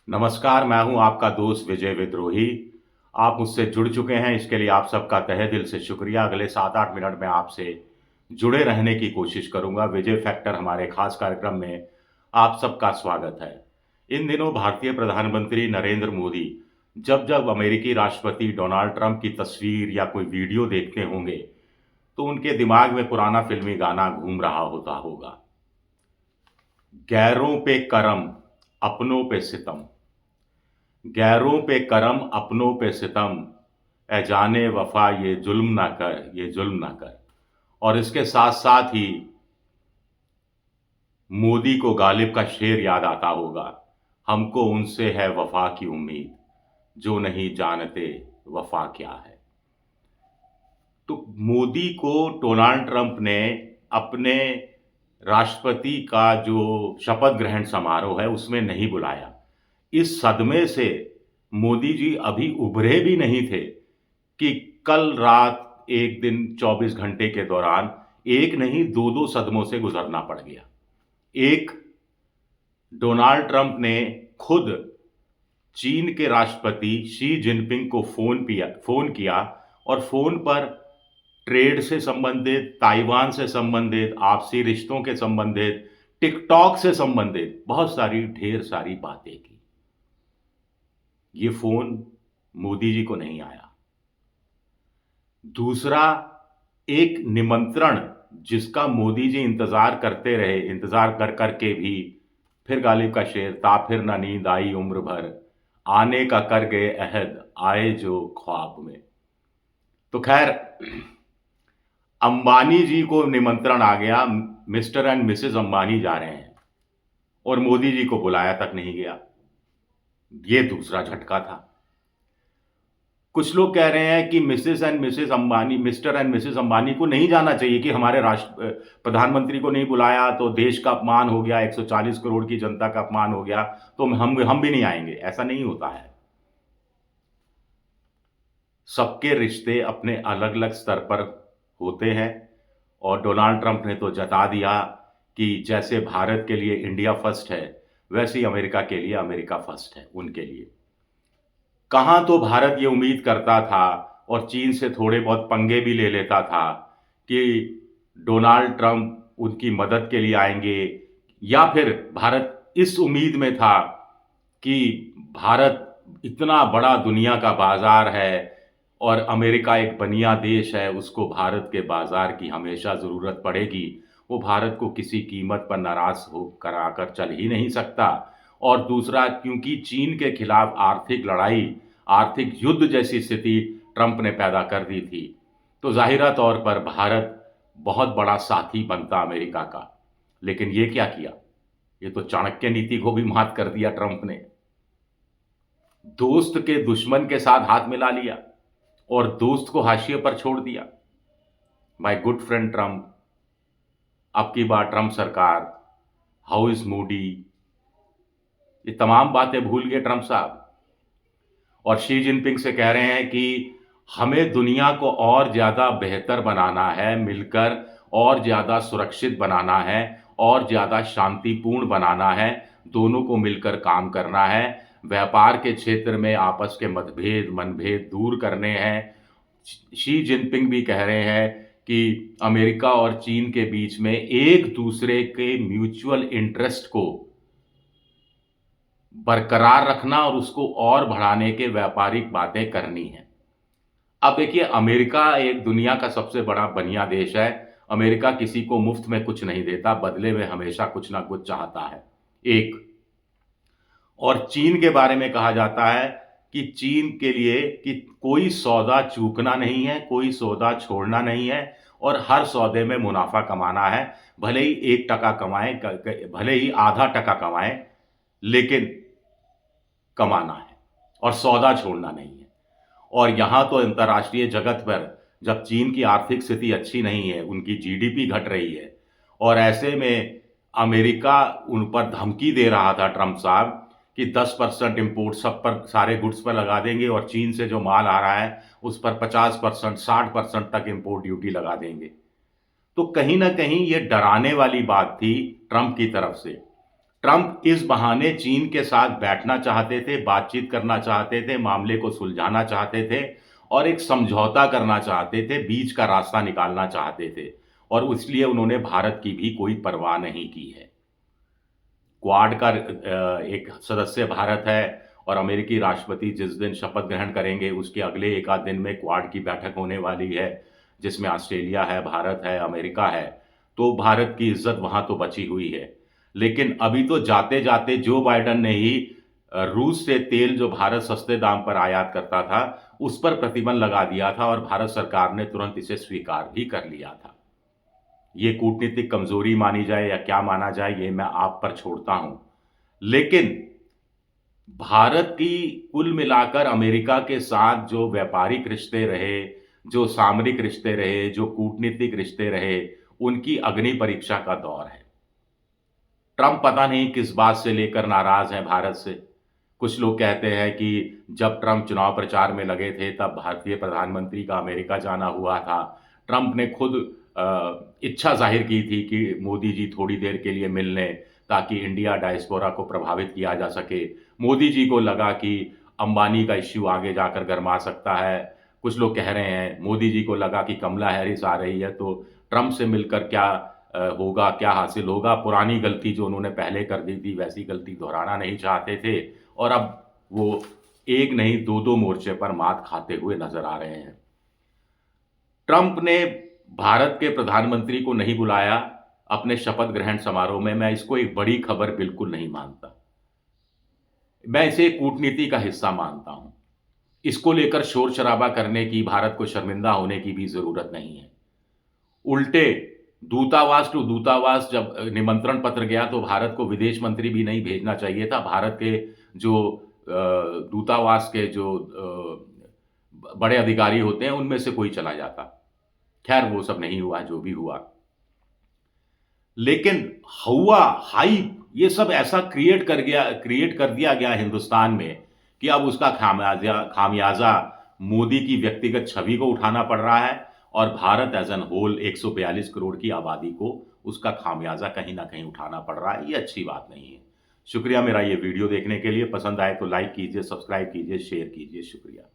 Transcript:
नमस्कार, मैं हूं आपका दोस्त विजय विद्रोही। आप मुझसे जुड़ चुके हैं, इसके लिए आप सबका तहे दिल से शुक्रिया। अगले 7-8 मिनट में आपसे जुड़े रहने की कोशिश करूंगा। विजय फैक्टर हमारे खास कार्यक्रम में आप सबका स्वागत है। इन दिनों भारतीय प्रधानमंत्री नरेंद्र मोदी जब जब अमेरिकी राष्ट्रपति डोनाल्ड ट्रंप की तस्वीर या कोई वीडियो देखते होंगे, तो उनके दिमाग में पुराना फिल्मी गाना घूम रहा होता होगा। गैरों पे करम, अपनों पे सितम। गैरों पे करम, अपनों पे सितम। ए जाने वफा ये जुल्म ना कर, ये जुल्म ना कर। और इसके साथ साथ ही मोदी को गालिब का शेर याद आता होगा, हमको उनसे है वफा की उम्मीद, जो नहीं जानते वफा क्या है। तो मोदी को डोनाल्ड ट्रंप ने अपने राष्ट्रपति का जो शपथ ग्रहण समारोह है उसमें नहीं बुलाया। इस सदमे से मोदी जी अभी उभरे भी नहीं थे कि कल रात एक दिन 24 घंटे के दौरान एक नहीं दो दो सदमों से गुजरना पड़ गया। एक, डोनाल्ड ट्रंप ने खुद चीन के राष्ट्रपति शी जिनपिंग को फोन किया और फोन पर ट्रेड से संबंधित, ताइवान से संबंधित, आपसी रिश्तों के संबंधित, टिकटॉक से संबंधित बहुत सारी ढेर सारी बातें की। ये फोन मोदी जी को नहीं आया। दूसरा, एक निमंत्रण जिसका मोदी जी इंतजार करते रहे, इंतजार कर करके भी फिर गालिब का शेर था, फिर ना नींद आई उम्र भर, आने का कर गए अहद, आए जो ख्वाब में। तो खैर, अंबानी जी को निमंत्रण आ गया, मिस्टर एंड मिसेस अंबानी जा रहे हैं, और मोदी जी को बुलाया तक नहीं गया। ये दूसरा झटका था। कुछ लोग कह रहे हैं कि Mrs and Mrs Ambani, mister and Mrs Ambani को नहीं जाना चाहिए, कि हमारे राष्ट्र प्रधानमंत्री को नहीं बुलाया तो देश का अपमान हो गया, 140 करोड़ की जनता का अपमान हो गया, तो हम भी नहीं आएंगे। ऐसा नहीं होता है। सबके रिश्ते अपने अलग अलग स्तर पर होते हैं, और डोनाल्ड ट्रंप ने तो जता दिया कि जैसे भारत के लिए इंडिया फर्स्ट है, वैसे ही अमेरिका के लिए अमेरिका फर्स्ट है उनके लिए। कहाँ तो भारत ये उम्मीद करता था और चीन से थोड़े बहुत पंगे भी ले लेता था कि डोनाल्ड ट्रंप उनकी मदद के लिए आएंगे, या फिर भारत इस उम्मीद में था कि भारत इतना बड़ा दुनिया का बाजार है और अमेरिका एक बनिया देश है, उसको भारत के बाजार की हमेशा ज़रूरत पड़ेगी, वो भारत को किसी कीमत पर नाराज़ हो कराकर चल ही नहीं सकता। और दूसरा, क्योंकि चीन के खिलाफ आर्थिक लड़ाई, आर्थिक युद्ध जैसी स्थिति ट्रंप ने पैदा कर दी थी, तो ज़ाहिरा तौर पर भारत बहुत बड़ा साथी बनता अमेरिका का। लेकिन ये क्या किया? ये तो चाणक्य नीति को भी मात कर दिया ट्रंप ने। दोस्त के दुश्मन के साथ हाथ मिला लिया और दोस्त को हाशिए पर छोड़ दिया। माय गुड फ्रेंड ट्रंप, अब की बार ट्रंप सरकार, हाउ इज मोदी, ये तमाम बातें भूल गए ट्रंप साहब, और शी जिनपिंग से कह रहे हैं कि हमें दुनिया को और ज़्यादा बेहतर बनाना है, मिलकर और ज़्यादा सुरक्षित बनाना है, और ज़्यादा शांतिपूर्ण बनाना है, दोनों को मिलकर काम करना है, व्यापार के क्षेत्र में आपस के मतभेद मनभेद दूर करने हैं। शी जिनपिंग भी कह रहे हैं कि अमेरिका और चीन के बीच में एक दूसरे के म्यूचुअल इंटरेस्ट को बरकरार रखना और उसको और बढ़ाने के व्यापारिक बातें करनी है। अब देखिए, अमेरिका एक दुनिया का सबसे बड़ा बनिया देश है। अमेरिका किसी को मुफ्त में कुछ नहीं देता, बदले में हमेशा कुछ ना कुछ चाहता है। एक, और चीन के बारे में कहा जाता है कि चीन के लिए कि कोई सौदा चूकना नहीं है, कोई सौदा छोड़ना नहीं है, और हर सौदे में मुनाफा कमाना है। भले ही 1% कमाएं, भले ही आधा टका कमाएं, लेकिन कमाना है, और सौदा छोड़ना नहीं है। और यहाँ तो अंतर्राष्ट्रीय जगत पर जब चीन की आर्थिक स्थिति अच्छी नहीं है, उनकी जीडीपी घट रही है, और ऐसे में अमेरिका उन पर धमकी दे रहा था ट्रंप साहब कि 10% इम्पोर्ट सब पर, सारे गुड्स पर लगा देंगे, और चीन से जो माल आ रहा है उस पर 50%, 60% तक इम्पोर्ट ड्यूटी लगा देंगे। तो कहीं ना कहीं ये डराने वाली बात थी ट्रंप की तरफ से। ट्रंप इस बहाने चीन के साथ बैठना चाहते थे, बातचीत करना चाहते थे, मामले को सुलझाना चाहते थे और एक समझौता करना चाहते थे, बीच का रास्ता निकालना चाहते थे और इसलिए उन्होंने भारत की भी कोई परवाह नहीं की है। क्वाड का एक सदस्य भारत है और अमेरिकी राष्ट्रपति जिस दिन शपथ ग्रहण करेंगे, उसके अगले एक आध दिन में क्वाड की बैठक होने वाली है, जिसमें ऑस्ट्रेलिया है, भारत है, अमेरिका है। तो भारत की इज्जत वहां तो बची हुई है। लेकिन अभी तो जाते-जाते जो बाइडेन ने ही रूस से तेल जो भारत सस्ते दाम पर आयात करता था, उस पर प्रतिबंध लगा दिया था और भारत सरकार ने तुरंत इसे स्वीकार भी कर लिया था। ये कूटनीतिक कमजोरी मानी जाए या क्या माना जाए, ये मैं आप पर छोड़ता हूं। लेकिन भारत की कुल मिलाकर अमेरिका के साथ जो व्यापारिक रिश्ते रहे, जो सामरिक रिश्ते रहे, जो कूटनीतिक रिश्ते रहे, उनकी अग्नि परीक्षा का दौर है। ट्रंप पता नहीं किस बात से लेकर नाराज हैं भारत से। कुछ लोग कहते हैं कि जब ट्रंप चुनाव प्रचार में लगे थे, तब भारतीय प्रधानमंत्री का अमेरिका जाना हुआ था। ट्रंप ने खुद इच्छा ज़ाहिर की थी कि मोदी जी थोड़ी देर के लिए मिल लें, ताकि इंडिया डायस्पोरा को प्रभावित किया जा सके। मोदी जी को लगा कि अंबानी का इश्यू आगे जाकर गरमा सकता है। कुछ लोग कह रहे हैं, मोदी जी को लगा कि कमला हैरिस आ रही है, तो ट्रंप से मिलकर क्या होगा, क्या हासिल होगा। पुरानी गलती जो उन्होंने पहले कर दी थी, वैसी गलती दोहराना नहीं चाहते थे और अब वो एक नहीं, दो-दो मोर्चे पर मात खाते हुए नज़र आ रहे हैं। ट्रंप ने भारत के प्रधानमंत्री को नहीं बुलाया अपने शपथ ग्रहण समारोह में, मैं इसको एक बड़ी खबर बिल्कुल नहीं मानता। मैं इसे कूटनीति का हिस्सा मानता हूं। इसको लेकर शोर-शराबा करने की, भारत को शर्मिंदा होने की भी ज़रूरत नहीं है। उल्टे दूतावास टू दूतावास जब निमंत्रण पत्र गया, तो भारत को विदेश मंत्री भी नहीं भेजना चाहिए था। भारत के जो दूतावास के जो बड़े अधिकारी होते हैं, उनमें से कोई चला जाता। खैर वो सब नहीं हुआ, जो भी हुआ। लेकिन हौवा, हाइप, ये सब ऐसा क्रिएट कर दिया गया हिंदुस्तान में कि अब उसका खामियाजा मोदी की व्यक्तिगत छवि को उठाना पड़ रहा है और Bharat as an whole 142 crore की आबादी को उसका खामियाजा कहीं ना कहीं उठाना पड़ रहा है। ये अच्छी बात नहीं है। शुक्रिया मेरा ये वीडियो देखने के लिए। पसंद आए तो लाइक कीजिए, सब्सक्राइब कीजिए, शेयर कीजिए। शुक्रिया।